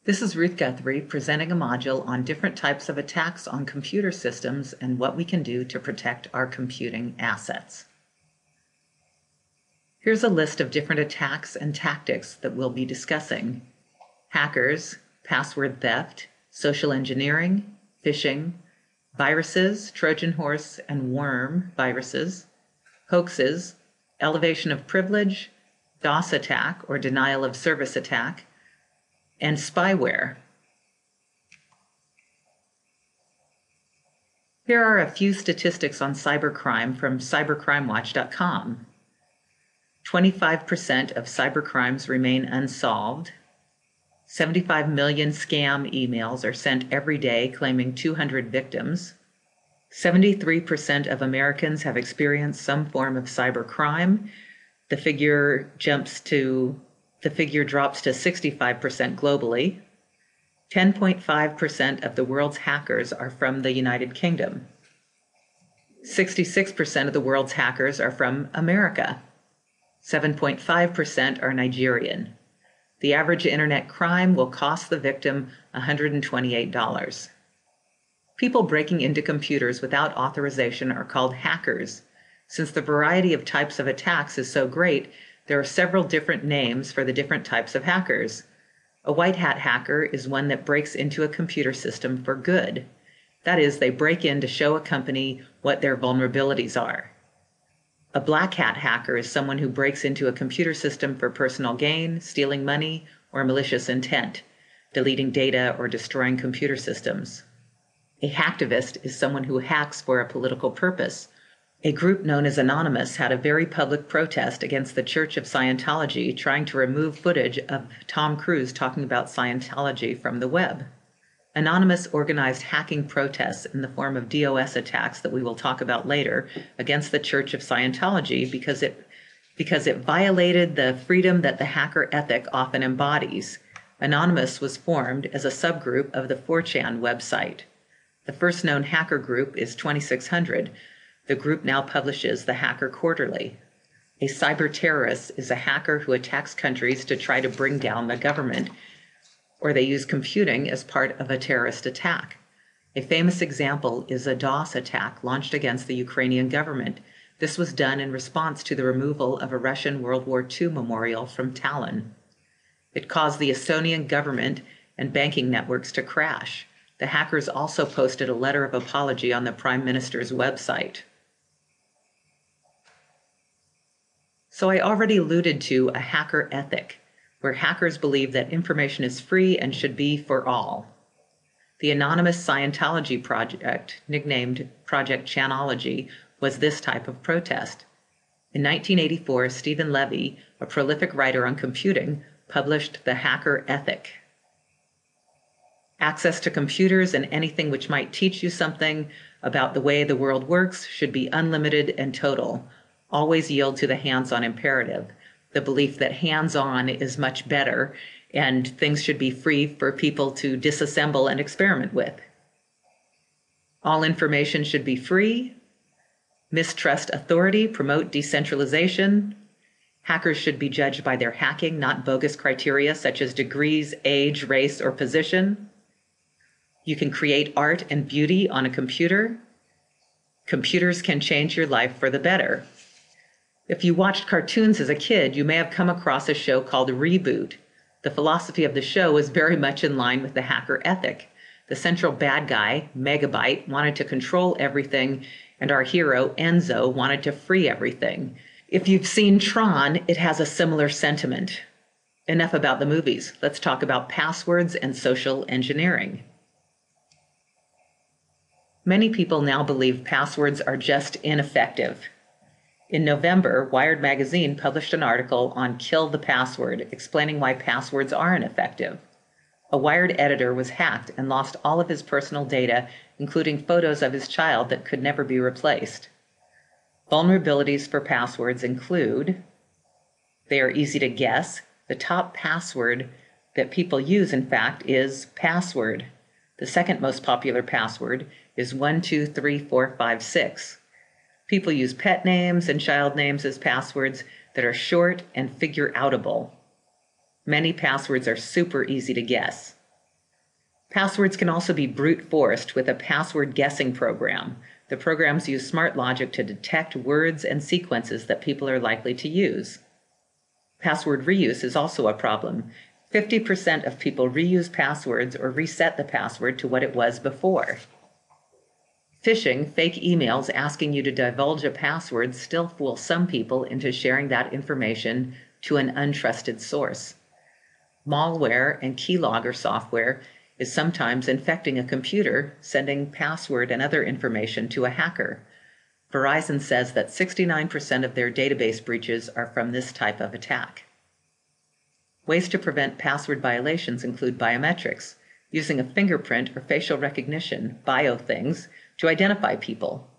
This is Ruth Guthrie presenting a module on different types of attacks on computer systems and what we can do to protect our computing assets. Here's a list of different attacks and tactics that we'll be discussing: hackers, password theft, social engineering, phishing, viruses, Trojan horse and worm viruses, hoaxes, elevation of privilege, DOS attack or denial of service attack, and spyware. Here are a few statistics on cybercrime from cybercrimewatch.com. 25% of cybercrimes remain unsolved. 75 million scam emails are sent every day claiming 200 victims. 73% of Americans have experienced some form of cybercrime. The figure drops to 65% globally. 10.5% of the world's hackers are from the United Kingdom. 66% of the world's hackers are from America. 7.5% are Nigerian. The average internet crime will cost the victim $128. People breaking into computers without authorization are called hackers. Since the variety of types of attacks is so great, there are several different names for the different types of hackers. A white hat hacker is one that breaks into a computer system for good. That is, they break in to show a company what their vulnerabilities are. A black hat hacker is someone who breaks into a computer system for personal gain, stealing money, or malicious intent, deleting data or destroying computer systems. A hacktivist is someone who hacks for a political purpose. A group known as Anonymous had a very public protest against the Church of Scientology trying to remove footage of Tom Cruise talking about Scientology from the web. Anonymous organized hacking protests in the form of DOS attacks that we will talk about later against the Church of Scientology because it violated the freedom that the hacker ethic often embodies. Anonymous was formed as a subgroup of the 4chan website. The first known hacker group is 2600. The group now publishes the Hacker Quarterly. A cyber terrorist is a hacker who attacks countries to try to bring down the government, or they use computing as part of a terrorist attack. A famous example is a DOS attack launched against the Ukrainian government. This was done in response to the removal of a Russian World War II memorial from Tallinn. It caused the Estonian government and banking networks to crash. The hackers also posted a letter of apology on the Prime Minister's website. So I already alluded to a hacker ethic, where hackers believe that information is free and should be for all. The anonymous Scientology project, nicknamed Project Chanology, was this type of protest. In 1984, Stephen Levy, a prolific writer on computing, published The Hacker Ethic. Access to computers and anything which might teach you something about the way the world works should be unlimited and total. Always yield to the hands-on imperative, the belief that hands-on is much better and things should be free for people to disassemble and experiment with. All information should be free. Mistrust authority, promote decentralization. Hackers should be judged by their hacking, not bogus criteria such as degrees, age, race, or position. You can create art and beauty on a computer. Computers can change your life for the better. If you watched cartoons as a kid, you may have come across a show called Reboot. The philosophy of the show is very much in line with the hacker ethic. The central bad guy, Megabyte, wanted to control everything, and our hero, Enzo, wanted to free everything. If you've seen Tron, it has a similar sentiment. Enough about the movies. Let's talk about passwords and social engineering. Many people now believe passwords are just ineffective. In November, Wired magazine published an article on Kill the Password, explaining why passwords are ineffective. A Wired editor was hacked and lost all of his personal data, including photos of his child that could never be replaced. Vulnerabilities for passwords include: they are easy to guess. The top password that people use, in fact, is password. The second most popular password is 123456. People use pet names and child names as passwords that are short and figure-outable. Many passwords are super easy to guess. Passwords can also be brute forced with a password guessing program. The programs use smart logic to detect words and sequences that people are likely to use. Password reuse is also a problem. 50% of people reuse passwords or reset the password to what it was before. Phishing, fake emails asking you to divulge a password, still fool some people into sharing that information to an untrusted source. Malware and keylogger software is sometimes infecting a computer, sending password and other information to a hacker. Verizon says that 69% of their database breaches are from this type of attack. Ways to prevent password violations include biometrics, using a fingerprint or facial recognition, bio-things, to identify people.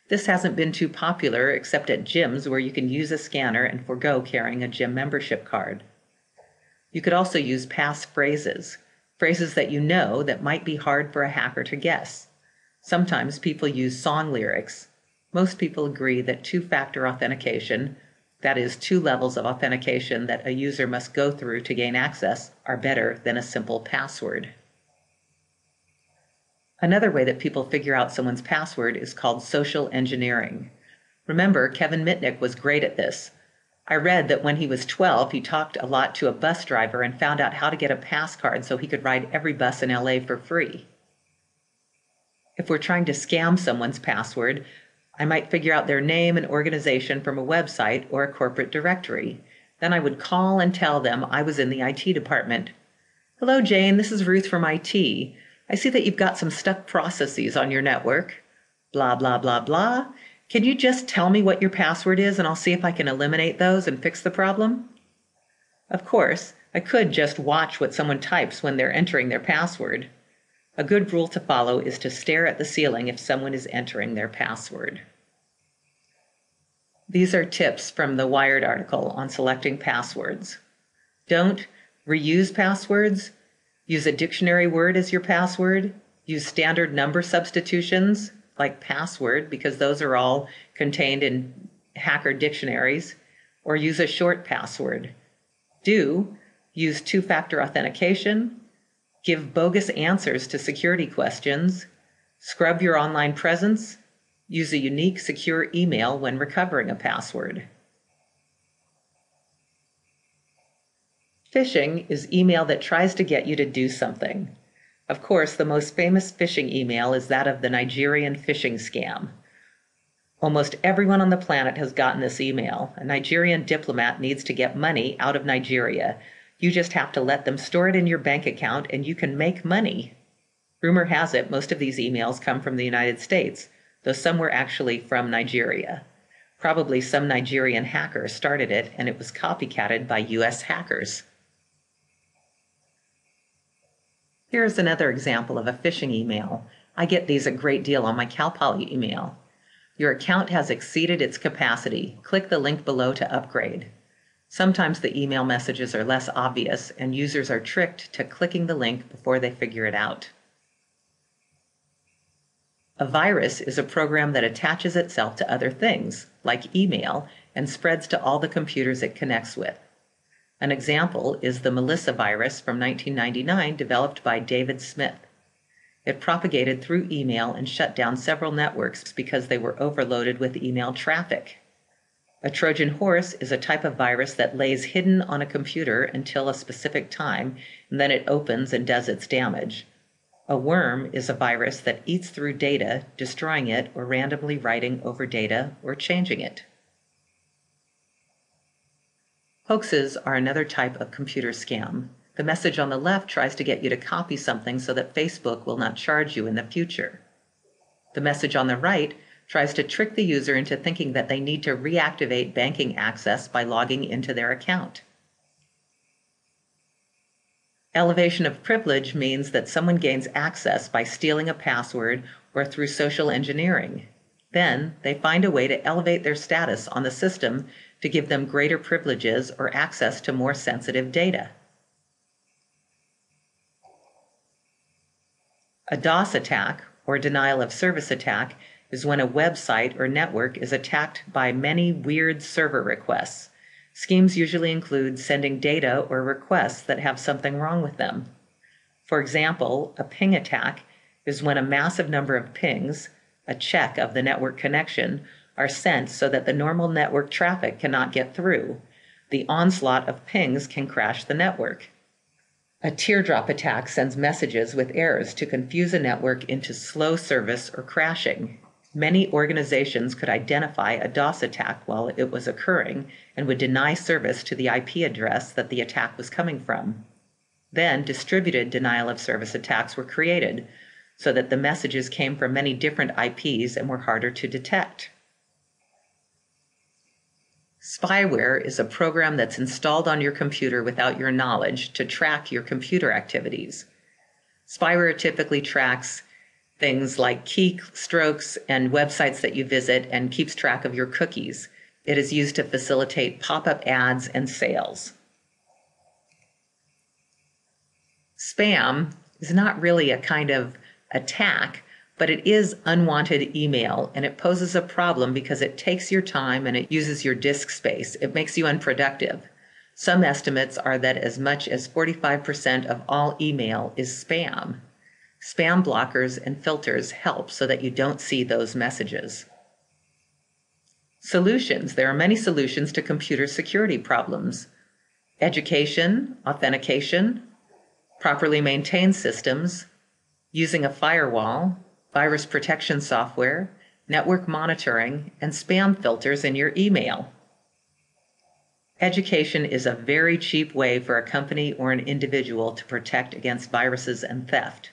This hasn't been too popular except at gyms where you can use a scanner and forego carrying a gym membership card. You could also use passphrases, phrases that you know that might be hard for a hacker to guess. Sometimes people use song lyrics. Most people agree that two-factor authentication, that is, 2 levels of authentication that a user must go through to gain access, are better than a simple password. Another way that people figure out someone's password is called social engineering. Remember, Kevin Mitnick was great at this. I read that when he was 12, he talked a lot to a bus driver and found out how to get a pass card so he could ride every bus in LA for free. If we're trying to scam someone's password, I might figure out their name and organization from a website or a corporate directory. Then I would call and tell them I was in the IT department. "Hello, Jane, this is Ruth from IT. I see that you've got some stuck processes on your network. Blah, blah, blah, blah. Can you just tell me what your password is and I'll see if I can eliminate those and fix the problem?" Of course, I could just watch what someone types when they're entering their password. A good rule to follow is to stare at the ceiling if someone is entering their password. These are tips from the Wired article on selecting passwords. Don't reuse passwords. Use a dictionary word as your password. Use standard number substitutions like password, because those are all contained in hacker dictionaries, or use a short password. Use two-factor authentication. Give bogus answers to security questions. Scrub your online presence. Use a unique, secure email when recovering a password. Phishing is email that tries to get you to do something. Of course, the most famous phishing email is that of the Nigerian phishing scam. Almost everyone on the planet has gotten this email. A Nigerian diplomat needs to get money out of Nigeria. You just have to let them store it in your bank account and you can make money. Rumor has it most of these emails come from the United States, though some were actually from Nigeria. Probably some Nigerian hacker started it and it was copycatted by US hackers. Here's another example of a phishing email. I get these a great deal on my Cal Poly email. Your account has exceeded its capacity. Click the link below to upgrade. Sometimes the email messages are less obvious and users are tricked to clicking the link before they figure it out. A virus is a program that attaches itself to other things, like email, and spreads to all the computers it connects with. An example is the Melissa virus from 1999 developed by David Smith. It propagated through email and shut down several networks because they were overloaded with email traffic. A Trojan horse is a type of virus that lays hidden on a computer until a specific time, and then it opens and does its damage. A worm is a virus that eats through data, destroying it or randomly writing over data or changing it. Hoaxes are another type of computer scam. The message on the left tries to get you to copy something so that Facebook will not charge you in the future. The message on the right tries to trick the user into thinking that they need to reactivate banking access by logging into their account. Elevation of privilege means that someone gains access by stealing a password or through social engineering. Then they find a way to elevate their status on the system to give them greater privileges or access to more sensitive data. A DOS attack, or denial of service attack, is when a website or network is attacked by many weird server requests. Schemes usually include sending data or requests that have something wrong with them. For example, a ping attack is when a massive number of pings, a check of the network connection, are sent so that the normal network traffic cannot get through. The onslaught of pings can crash the network. A teardrop attack sends messages with errors to confuse a network into slow service or crashing. Many organizations could identify a DOS attack while it was occurring and would deny service to the IP address that the attack was coming from. Then, distributed denial of service attacks were created so that the messages came from many different IPs and were harder to detect. Spyware is a program that's installed on your computer without your knowledge to track your computer activities. Spyware typically tracks things like keystrokes and websites that you visit and keeps track of your cookies. It is used to facilitate pop-up ads and sales. Spam is not really a kind of attack, but it is unwanted email, and it poses a problem because it takes your time and it uses your disk space. It makes you unproductive. Some estimates are that as much as 45% of all email is spam. Spam blockers and filters help so that you don't see those messages. Solutions. There are many solutions to computer security problems. Education, authentication, properly maintained systems, using a firewall, virus protection software, network monitoring, and spam filters in your email. Education is a very cheap way for a company or an individual to protect against viruses and theft.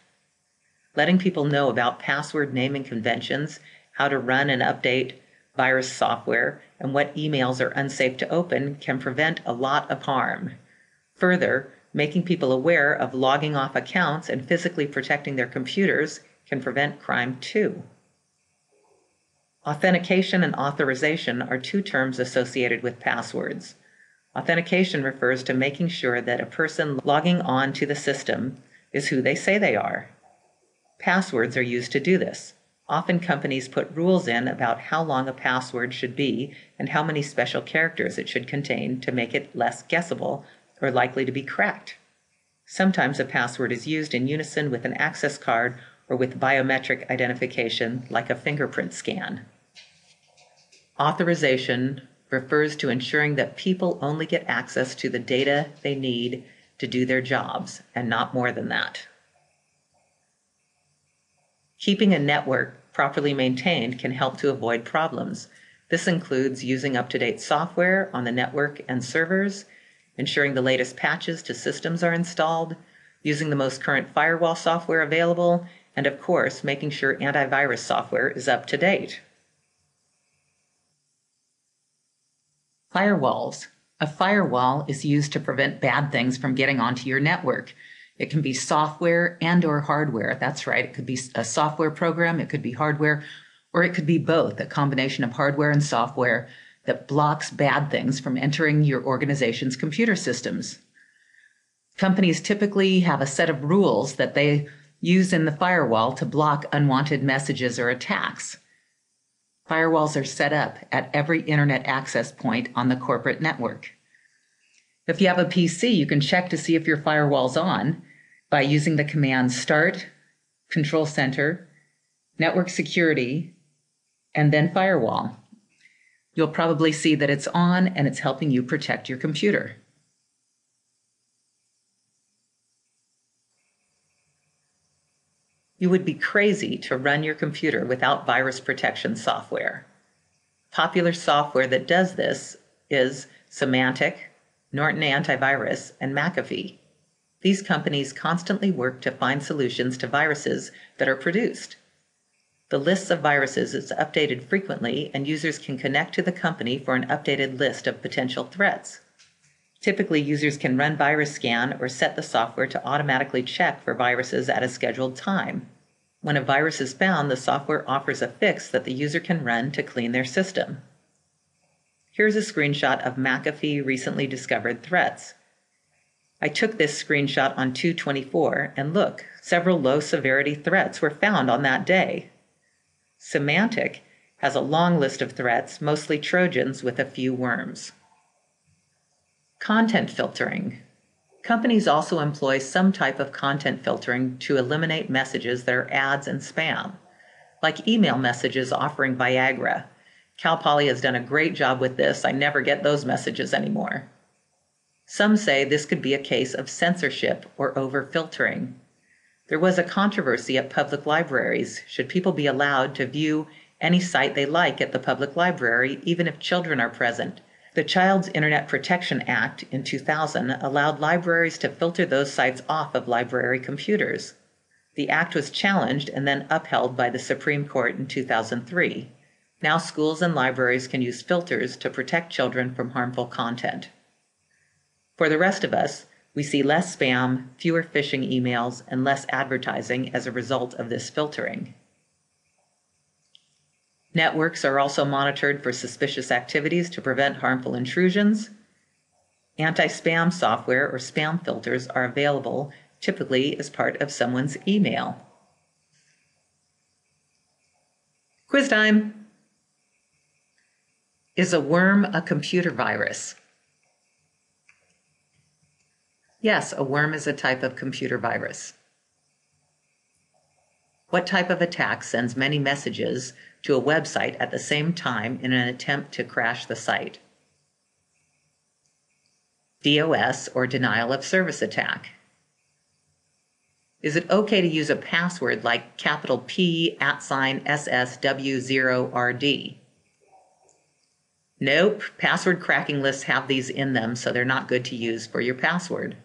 Letting people know about password naming conventions, how to run and update virus software, and what emails are unsafe to open can prevent a lot of harm. Further, making people aware of logging off accounts and physically protecting their computers can prevent crime too. Authentication and authorization are two terms associated with passwords. Authentication refers to making sure that a person logging on to the system is who they say they are. Passwords are used to do this. Often companies put rules in about how long a password should be and how many special characters it should contain to make it less guessable or likely to be cracked. Sometimes a password is used in unison with an access card or with biometric identification like a fingerprint scan. Authorization refers to ensuring that people only get access to the data they need to do their jobs, and not more than that. Keeping a network properly maintained can help to avoid problems. This includes using up-to-date software on the network and servers, ensuring the latest patches to systems are installed, using the most current firewall software available, and of course, making sure antivirus software is up to date. Firewalls. A firewall is used to prevent bad things from getting onto your network. It can be software and/or hardware. That's right. It could be a software program, it could be hardware, or it could be both, a combination of hardware and software that blocks bad things from entering your organization's computer systems. Companies typically have a set of rules that they use in the firewall to block unwanted messages or attacks. Firewalls are set up at every internet access point on the corporate network. If you have a PC, you can check to see if your firewall's on by using the commands start, control center, network security, and then firewall. You'll probably see that it's on and it's helping you protect your computer. You would be crazy to run your computer without virus protection software. Popular software that does this is Symantec, Norton Antivirus, and McAfee. These companies constantly work to find solutions to viruses that are produced. The list of viruses is updated frequently, and users can connect to the company for an updated list of potential threats. Typically, users can run virus scan or set the software to automatically check for viruses at a scheduled time. When a virus is found, the software offers a fix that the user can run to clean their system. Here's a screenshot of McAfee recently discovered threats. I took this screenshot on 2/24, and look, several low-severity threats were found on that day. Symantec has a long list of threats, mostly Trojans with a few worms. Content filtering. Companies also employ some type of content filtering to eliminate messages that are ads and spam, like email messages offering Viagra. Cal Poly has done a great job with this. I never get those messages anymore. Some say this could be a case of censorship or over-filtering. There was a controversy at public libraries. Should people be allowed to view any site they like at the public library, even if children are present? The Child's Internet Protection Act in 2000 allowed libraries to filter those sites off of library computers. The act was challenged and then upheld by the Supreme Court in 2003. Now schools and libraries can use filters to protect children from harmful content. For the rest of us, we see less spam, fewer phishing emails, and less advertising as a result of this filtering. Networks are also monitored for suspicious activities to prevent harmful intrusions. Anti-spam software or spam filters are available typically as part of someone's email. Quiz time! Is a worm a computer virus? Yes, a worm is a type of computer virus. What type of attack sends many messages to a website at the same time in an attempt to crash the site? DOS, or denial of service attack. Is it okay to use a password like capital P @SSW0RD? Nope, password cracking lists have these in them, so they're not good to use for your password.